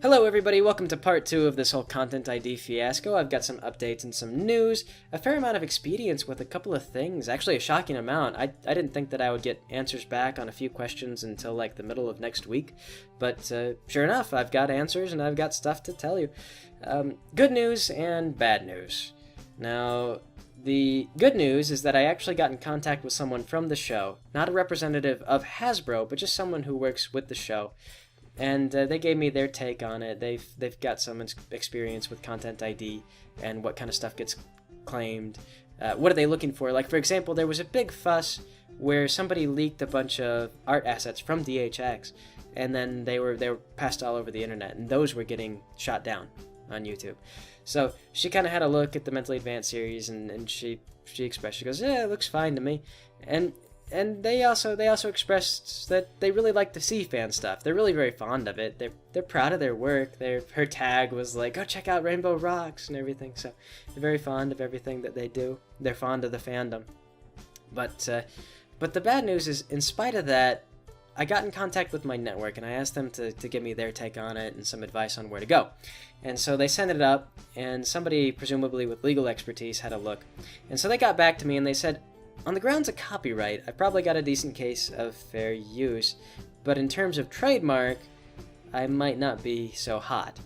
Hello everybody, welcome to part 2 of this whole Content ID fiasco. I've got some updates and some news, a fair amount of expedience with a couple of things, actually a shocking amount. I didn't think that I would get answers back on a few questions until like the middle of next week, but sure enough, I've got answers and I've got stuff to tell you. Good news and bad news. Now, the good news is that I actually got in contact with someone from the show, not a representative of Hasbro, but just someone who works with the show. And they gave me their take on it. They've got some experience with Content ID and what kind of stuff gets claimed. What are they looking for? Like, for example, there was a big fuss where somebody leaked a bunch of art assets from DHX, and then they were passed all over the internet, and those were getting shot down on YouTube. So she kind of had a look at the Mentally Advanced series, and she expressed, she goes, yeah, it looks fine to me. And they also expressed that they really like to see fan stuff. They're really very fond of it. They're proud of their work. Her tag was like, "Go check out Rainbow Rocks" and everything. So they're very fond of everything that they do. They're fond of the fandom. But the bad news is, in spite of that, I got in contact with my network and I asked them to give me their take on it and some advice on where to go. And so they sent it up, and somebody presumably with legal expertise had a look. And so they got back to me and they said, on the grounds of copyright, I probably got a decent case of fair use, but in terms of trademark, I might not be so hot.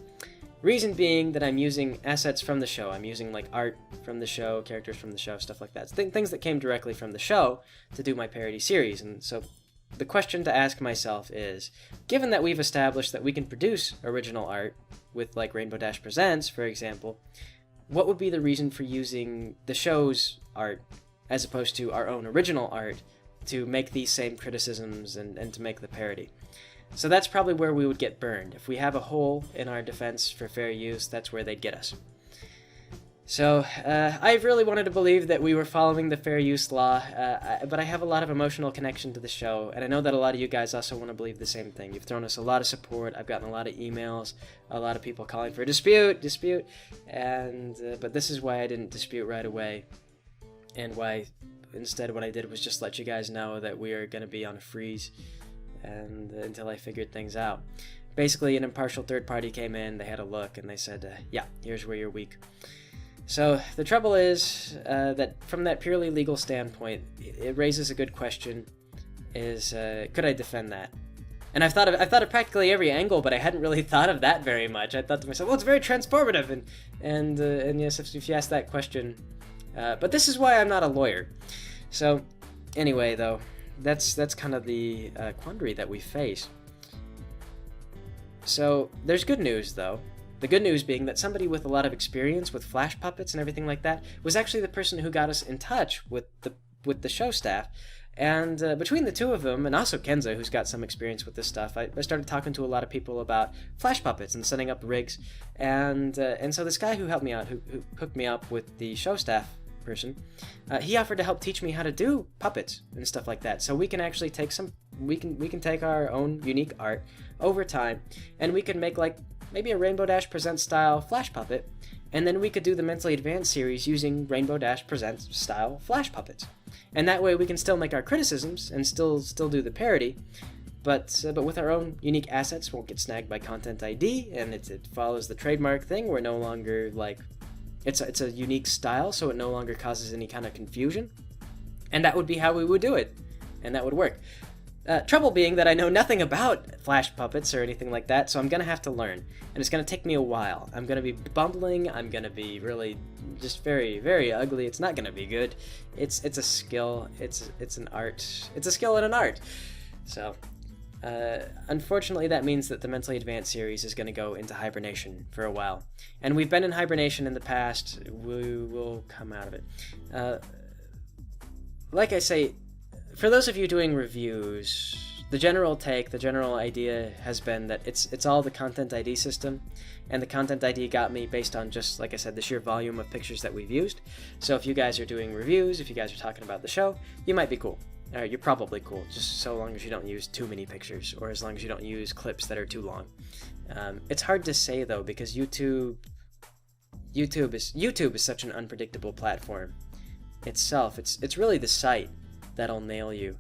Reason being that I'm using assets from the show. I'm using like art from the show, characters from the show, stuff like that. Things that came directly from the show to do my parody series. And so the question to ask myself is, given that we've established that we can produce original art with like Rainbow Dash Presents, for example, what would be the reason for using the show's art as opposed to our own original art to make these same criticisms and to make the parody? So that's probably where we would get burned. If we have a hole in our defense for fair use, that's where they'd get us. So I really wanted to believe that we were following the fair use law, but I have a lot of emotional connection to the show, and I know that a lot of you guys also want to believe the same thing. You've thrown us a lot of support. I've gotten a lot of emails, a lot of people calling for a dispute, and but this is why I didn't dispute right away. And why instead what I did was just let you guys know that we are going to be on a freeze and until I figured things out. Basically, an impartial third party came in, they had a look, and they said, yeah, here's where you're weak. So the trouble is that from that purely legal standpoint, it raises a good question, is could I defend that? And I've thought of practically every angle, but I hadn't really thought of that very much. I thought to myself, well, it's very transformative, and yes, if you ask that question. But this is why I'm not a lawyer. So, anyway, though, that's kind of the quandary that we face. So, there's good news, though. The good news being that somebody with a lot of experience with flash puppets and everything like that was actually the person who got us in touch with the show staff. And between the two of them, and also Kenza, who's got some experience with this stuff, I started talking to a lot of people about flash puppets and setting up rigs. And so this guy who helped me out, who hooked me up with the show staff person, he offered to help teach me how to do puppets and stuff like that. So we can actually take we can take our own unique art over time, and we could make like maybe a Rainbow Dash Presents style flash puppet, and then we could do the Mentally Advanced series using Rainbow Dash Presents style flash puppets. And that way we can still make our criticisms and still do the parody, but with our own unique assets. Won't get snagged by Content ID, and it follows the trademark thing. We're no longer like, it's a unique style, so it no longer causes any kind of confusion. And that would be how we would do it, and that would work. Trouble being that I know nothing about flash puppets or anything like that, so I'm going to have to learn. And it's going to take me a while. I'm going to be bumbling. I'm going to be really just very, very ugly. It's not going to be good. It's a skill. It's an art. It's a skill and an art. So, unfortunately, that means that the Mentally Advanced series is going to go into hibernation for a while. And we've been in hibernation in the past. We will come out of it. Like I say, for those of you doing reviews, the general idea has been that it's all the Content ID system, and the Content ID got me based on just, like I said, the sheer volume of pictures that we've used. So if you guys are doing reviews, if you guys are talking about the show, you might be cool. You're probably cool, just so long as you don't use too many pictures, or as long as you don't use clips that are too long. It's hard to say, though, because YouTube is such an unpredictable platform itself. It's really the site that'll nail you.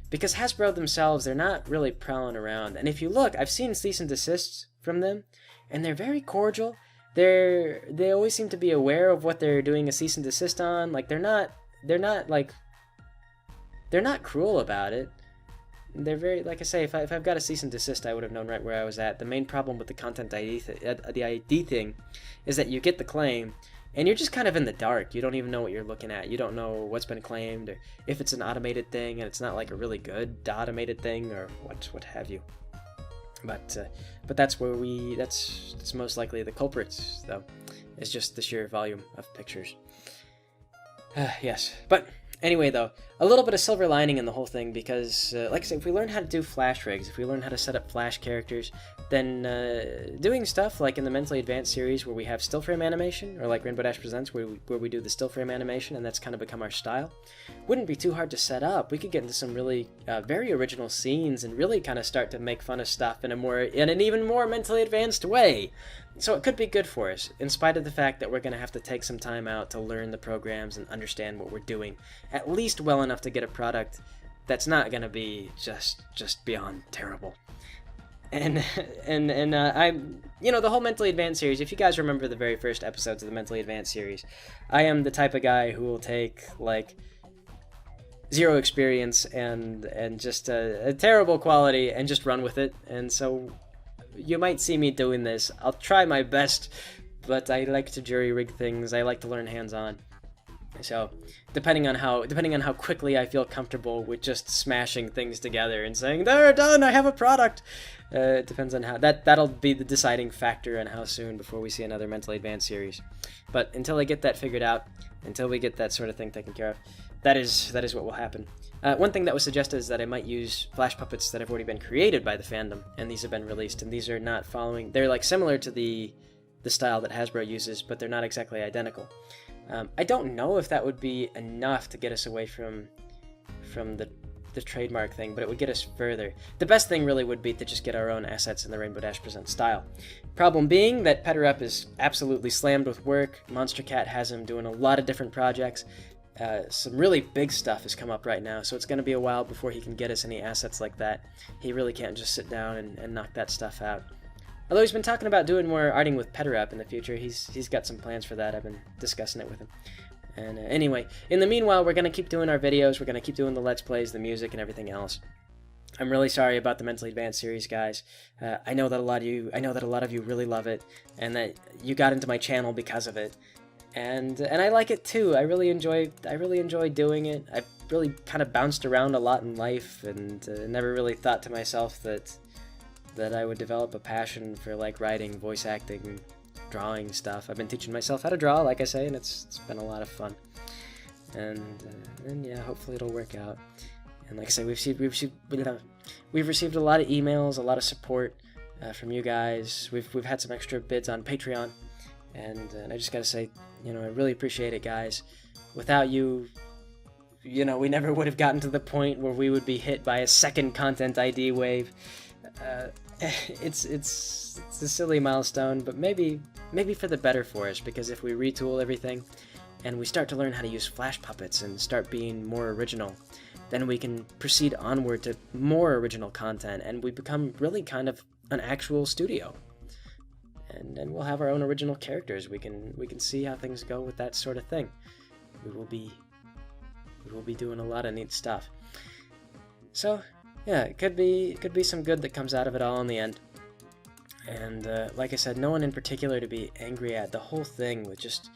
Because Hasbro themselves, they're not really prowling around. And if you look, I've seen cease and desists from them, and they're very cordial. They always seem to be aware of what they're doing a cease and desist on. Like they're not cruel about it. They're very, like I say, if I've got a cease and desist, I would have known right where I was at. The main problem with the content ID the ID thing is that you get the claim and you're just kind of in the dark. You don't even know what you're looking at. You don't know what's been claimed, or if it's an automated thing and it's not like a really good automated thing, or what have you. But that's where that's most likely the culprits, though. It's just the sheer volume of pictures. Yes, but anyway, though, a little bit of silver lining in the whole thing, because, like I said, if we learn how to do flash rigs, if we learn how to set up flash characters, then doing stuff like in the Mentally Advanced series where we have still frame animation, or like Rainbow Dash Presents where we do the still frame animation, and that's kind of become our style, wouldn't be too hard to set up. We could get into some really very original scenes and really kind of start to make fun of stuff in an even more mentally advanced way. So it could be good for us, in spite of the fact that we're going to have to take some time out to learn the programs and understand what we're doing, at least well enough to get a product that's not going to be just beyond terrible. And I'm, the whole Mentally Advanced series, if you guys remember the very first episodes of the Mentally Advanced series, I am the type of guy who will take, like, zero experience and just a terrible quality and just run with it. And so you might see me doing this. I'll try my best, but I like to jury rig things. I like to learn hands-on. So depending on how quickly I feel comfortable with just smashing things together and saying, "They're done, I have a product," it depends on how that'll be the deciding factor on how soon before we see another Mentally Advanced series. But until I get that figured out, until we get that sort of thing taken care of, that is what will happen. One thing that was suggested is that I might use flash puppets that have already been created by the fandom, and these have been released, and these are not following. They're like similar to the style that Hasbro uses, but they're not exactly identical. I don't know if that would be enough to get us away from the trademark thing, but it would get us further. The best thing really would be to just get our own assets in the Rainbow Dash Presents style. Problem being that PetterUp is absolutely slammed with work. Monster Cat has him doing a lot of different projects. Some really big stuff has come up right now, so it's going to be a while before he can get us any assets like that. He really can't just sit down and knock that stuff out. Although he's been talking about doing more arting with PetterUp in the future. He's got some plans for that. I've been discussing it with him. And anyway, in the meanwhile, we're going to keep doing our videos. We're going to keep doing the Let's Plays, the music, and everything else. I'm really sorry about the Mentally Advanced series, guys. I know that a lot of you really love it, and that you got into my channel because of it. And I like it too. I really enjoy doing it. I've really kind of bounced around a lot in life, and never really thought to myself that I would develop a passion for like writing, voice acting, drawing stuff. I've been teaching myself how to draw, like I say, and it's been a lot of fun. And yeah, hopefully it'll work out. And like I say, we've received a lot of emails, a lot of support from you guys. We've had some extra bids on Patreon, and I just gotta say, I really appreciate it, guys. Without you, we never would have gotten to the point where we would be hit by a second content ID wave. It's a silly milestone, but maybe for the better for us, because if we retool everything and we start to learn how to use flash puppets and start being more original, then we can proceed onward to more original content, and we become really kind of an actual studio. And then we'll have our own original characters. We can see how things go with that sort of thing. We will be doing a lot of neat stuff. So yeah, it could be some good that comes out of it all in the end. And like I said, no one in particular to be angry at. The whole thing with just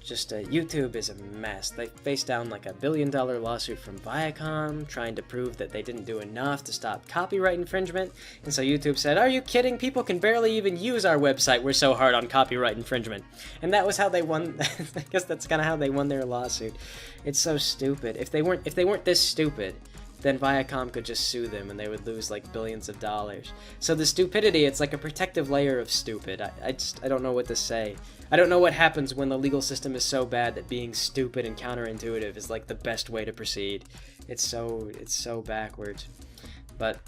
YouTube is a mess. They faced down like $1 billion lawsuit from Viacom, trying to prove that they didn't do enough to stop copyright infringement. And so YouTube said, "Are you kidding? People can barely even use our website. We're so hard on copyright infringement." And that was how they won. I guess that's kind of how they won their lawsuit. It's so stupid. If they weren't this stupid, then Viacom could just sue them and they would lose like billions of dollars. So the stupidity, it's like a protective layer of stupid. I don't know what to say. I don't know what happens when the legal system is so bad that being stupid and counterintuitive is like the best way to proceed. It's so backwards. But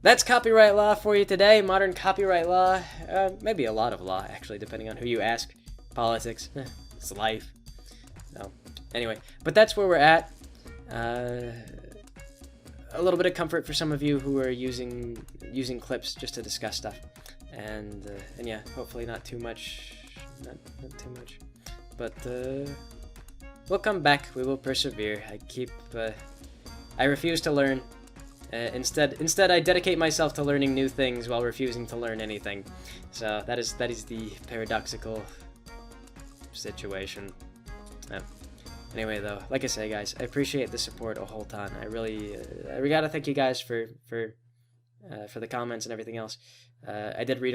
that's copyright law for you today. Modern copyright law. Maybe a lot of law, actually, depending on who you ask. Politics. It's life. So, anyway. But that's where we're at. A little bit of comfort for some of you who are using clips just to discuss stuff. and yeah, hopefully not too much, not too much, but we'll come back. We will persevere. I refuse to learn. Instead, I dedicate myself to learning new things while refusing to learn anything. So that is the paradoxical situation. Anyway, though, like I say, guys, I appreciate the support a whole ton. I gotta thank you guys for the comments and everything else. I did read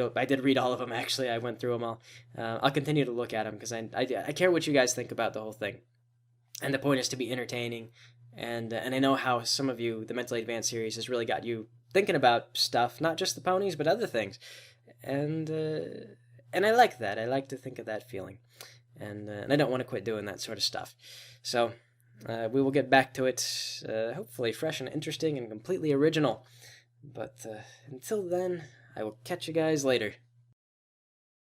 all of them. Actually, I went through them all. I'll continue to look at them because I care what you guys think about the whole thing, and the point is to be entertaining. And I know how some of you, the Mentally Advanced series, has really got you thinking about stuff, not just the ponies, but other things. And I like that. I like to think of that feeling. And I don't want to quit doing that sort of stuff. So we will get back to it, hopefully fresh and interesting and completely original. But until then, I will catch you guys later.